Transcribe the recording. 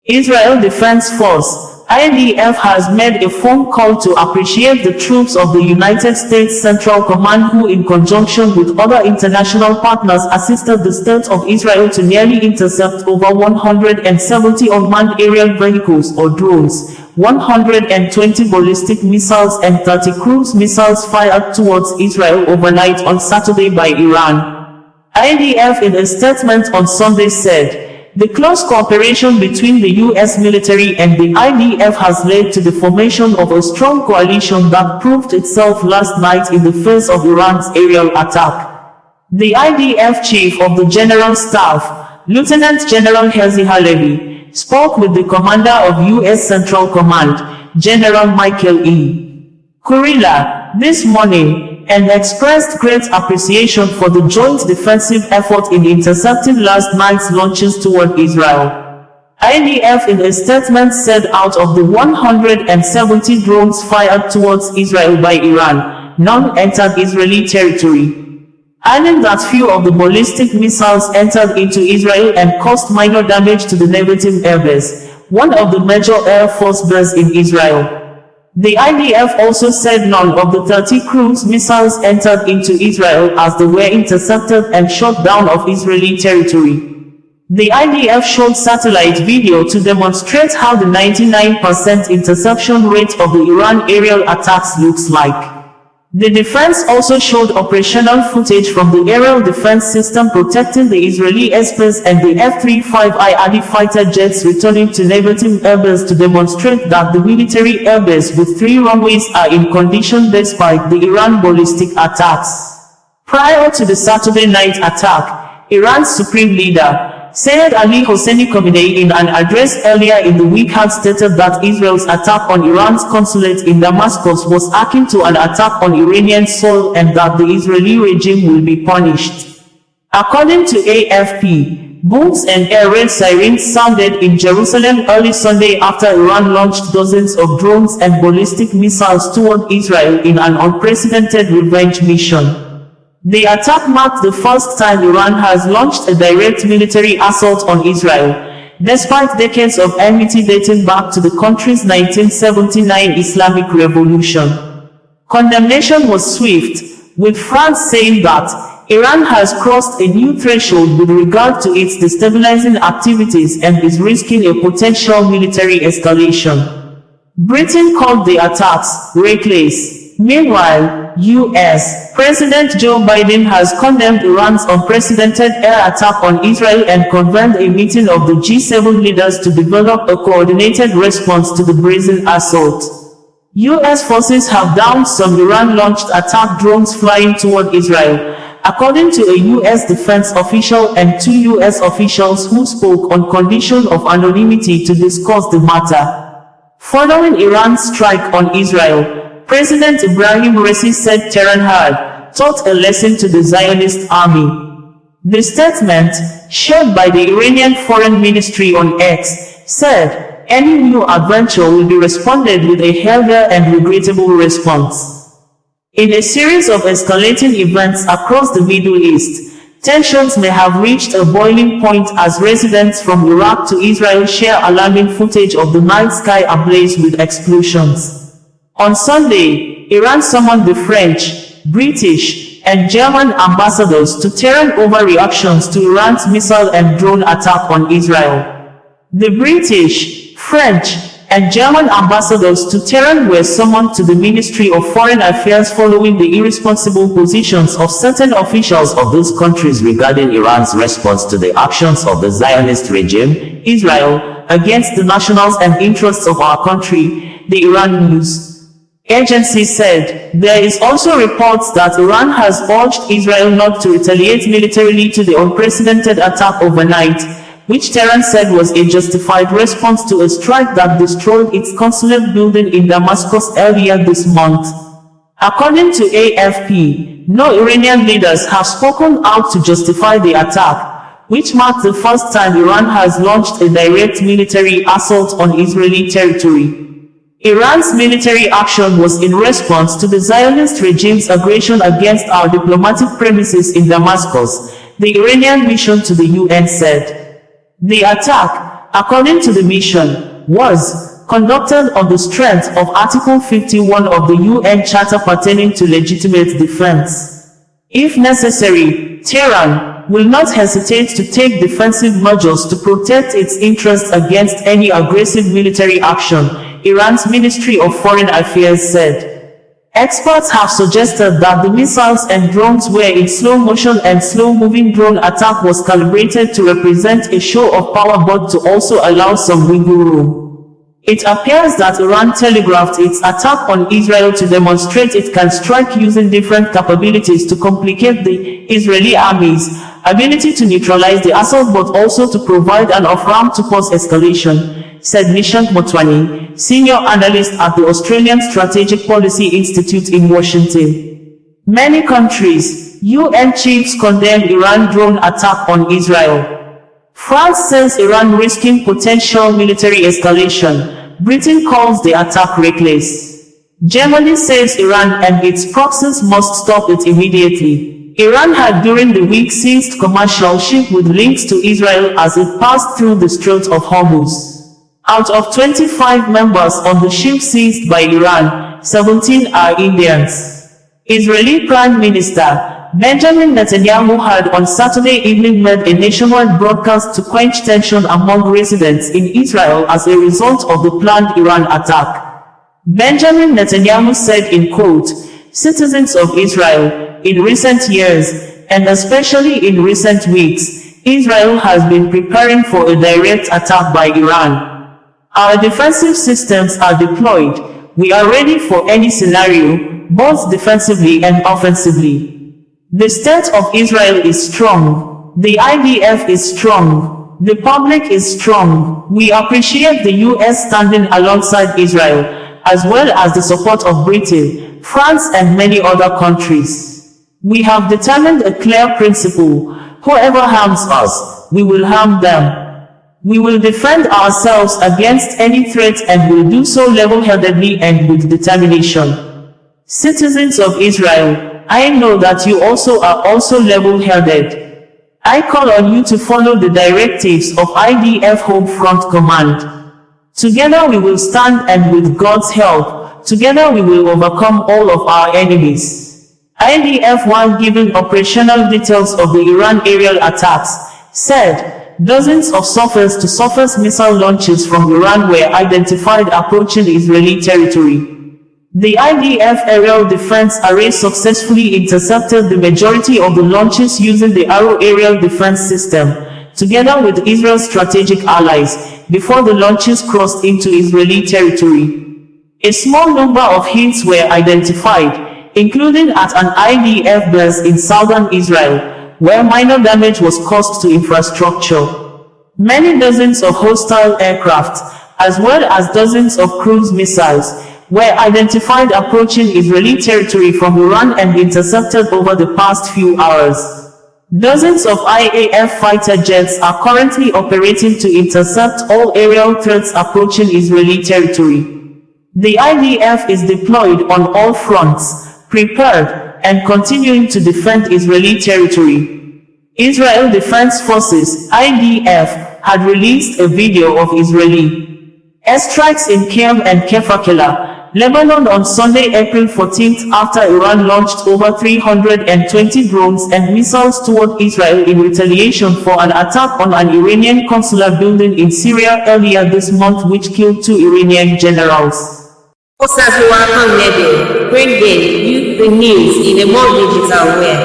Israel Defense Force IDF has made a phone call to appreciate the troops of the United States Central Command who, in conjunction with other international partners, assisted the State of Israel to nearly intercept over 170 unmanned aerial vehicles or drones, 120 ballistic missiles and 30 cruise missiles fired towards Israel overnight on Saturday by Iran. IDF in a statement on Sunday said, "The close cooperation between the U.S. military and the IDF has led to the formation of a strong coalition that proved itself last night in the face of Iran's aerial attack." The IDF chief of the General Staff, Lieutenant General Herzi Halevi, spoke with the commander of U.S. Central Command, General Michael E. Kurilla, this morning, and expressed great appreciation for the joint defensive effort in intercepting last night's launches toward Israel. IDF in a statement said out of the 170 drones fired towards Israel by Iran, none entered Israeli territory, adding that few of the ballistic missiles entered into Israel and caused minor damage to the Nevatim Air Base, one of the major Air Force bases in Israel. The IDF also said none of the 30 cruise missiles entered into Israel as they were intercepted and shot down off Israeli territory. The IDF showed satellite video to demonstrate how the 99% interception rate of the Iran aerial attacks looks like. The defense also showed operational footage from the aerial defense system protecting the Israeli airspace and the F-35I Adi fighter jets returning to Nevatim Air Base to demonstrate that the military airbase with 3 runways are in condition despite the Iran ballistic attacks. Prior to the Saturday night attack, Iran's supreme leader, Sayyid Ali Hosseini Khamenei, in an address earlier in the week had stated that Israel's attack on Iran's consulate in Damascus was akin to an attack on Iranian soil and that the Israeli regime will be punished. According to AFP, booms and air raid sirens sounded in Jerusalem early Sunday after Iran launched dozens of drones and ballistic missiles toward Israel in an unprecedented revenge mission. The attack marked the first time Iran has launched a direct military assault on Israel, despite decades of enmity dating back to the country's 1979 Islamic Revolution. Condemnation was swift, with France saying that Iran has crossed a new threshold with regard to its destabilizing activities and is risking a potential military escalation. Britain called the attacks reckless. Meanwhile, U.S. President Joe Biden has condemned Iran's unprecedented air attack on Israel and convened a meeting of the G7 leaders to develop a coordinated response to the brazen assault. U.S. forces have downed some Iran-launched attack drones flying toward Israel, according to a U.S. defense official and 2 U.S. officials who spoke on condition of anonymity to discuss the matter. Following Iran's strike on Israel, President Ibrahim Raisi said Tehran had taught a lesson to the Zionist army. The statement, shared by the Iranian Foreign Ministry on X, said, "Any new adventure will be responded with a heavier and regrettable response." In a series of escalating events across the Middle East, tensions may have reached a boiling point as residents from Iraq to Israel share alarming footage of the night sky ablaze with explosions. On Sunday, Iran summoned the French, British, and German ambassadors to Tehran over reactions to Iran's missile and drone attack on Israel. The British, French, and German ambassadors to Tehran were summoned to the Ministry of Foreign Affairs following the irresponsible positions of certain officials of those countries regarding Iran's response to the actions of the Zionist regime, Israel, against the nationals and interests of our country, the Iran News Agency said. There is also reports that Iran has urged Israel not to retaliate militarily to the unprecedented attack overnight, which Tehran said was a justified response to a strike that destroyed its consulate building in Damascus earlier this month. According to AFP, no Iranian leaders have spoken out to justify the attack, which marked the first time Iran has launched a direct military assault on Israeli territory. Iran's military action was in response to the Zionist regime's aggression against our diplomatic premises in Damascus, the Iranian mission to the UN said. The attack, according to the mission, was conducted on the strength of Article 51 of the UN Charter pertaining to legitimate defense. If necessary, Tehran will not hesitate to take defensive measures to protect its interests against any aggressive military action, Iran's Ministry of Foreign Affairs said. Experts have suggested that the missiles and drones were in slow motion and slow-moving drone attack was calibrated to represent a show of power but to also allow some wiggle room. It appears that Iran telegraphed its attack on Israel to demonstrate it can strike using different capabilities to complicate the Israeli army's ability to neutralize the assault but also to provide an off-ramp to cause escalation, said Nishant Motwani, senior analyst at the Australian Strategic Policy Institute in Washington. Many countries, UN chiefs condemned Iran drone attack on Israel. France says Iran risking potential military escalation. Britain calls the attack reckless. Germany says Iran and its proxies must stop it immediately. Iran had during the week seized commercial ship with links to Israel as it passed through the Strait of Hormuz. Out of 25 members on the ship seized by Iran, 17 are Indians. Israeli Prime Minister Benjamin Netanyahu had on Saturday evening made a nationwide broadcast to quench tension among residents in Israel as a result of the planned Iran attack. Benjamin Netanyahu said in quote, "Citizens of Israel, in recent years, and especially in recent weeks, Israel has been preparing for a direct attack by Iran. Our defensive systems are deployed. We are ready for any scenario, both defensively and offensively. The state of Israel is strong. The IDF is strong. The public is strong. We appreciate the US standing alongside Israel, as well as the support of Britain, France and many other countries. We have determined a clear principle. Whoever harms us, we will harm them. We will defend ourselves against any threat and will do so level-headedly and with determination. Citizens of Israel, I know that you also are level-headed. I call on you to follow the directives of IDF Home Front Command. Together we will stand and with God's help, together we will overcome all of our enemies." IDF, while giving operational details of the Iran aerial attacks, said dozens of surface-to-surface missile launches from Iran were identified approaching Israeli territory. The IDF aerial defense array successfully intercepted the majority of the launches using the Arrow aerial defense system, together with Israel's strategic allies, before the launches crossed into Israeli territory. A small number of hits were identified, including at an IDF base in southern Israel, where minor damage was caused to infrastructure. Many dozens of hostile aircraft, as well as dozens of cruise missiles, were identified approaching Israeli territory from Iran and intercepted over the past few hours. Dozens of IAF fighter jets are currently operating to intercept all aerial threats approaching Israeli territory. The IDF is deployed on all fronts, prepared, and continuing to defend Israeli territory. Israel Defense Forces (IDF) had released a video of Israeli airstrikes in Qom and Kefakela, Lebanon on Sunday, April 14th after Iran launched over 320 drones and missiles toward Israel in retaliation for an attack on an Iranian consular building in Syria earlier this month which killed 2 Iranian generals. OsazuwaAkonedo, bringing you the news in a more digital way.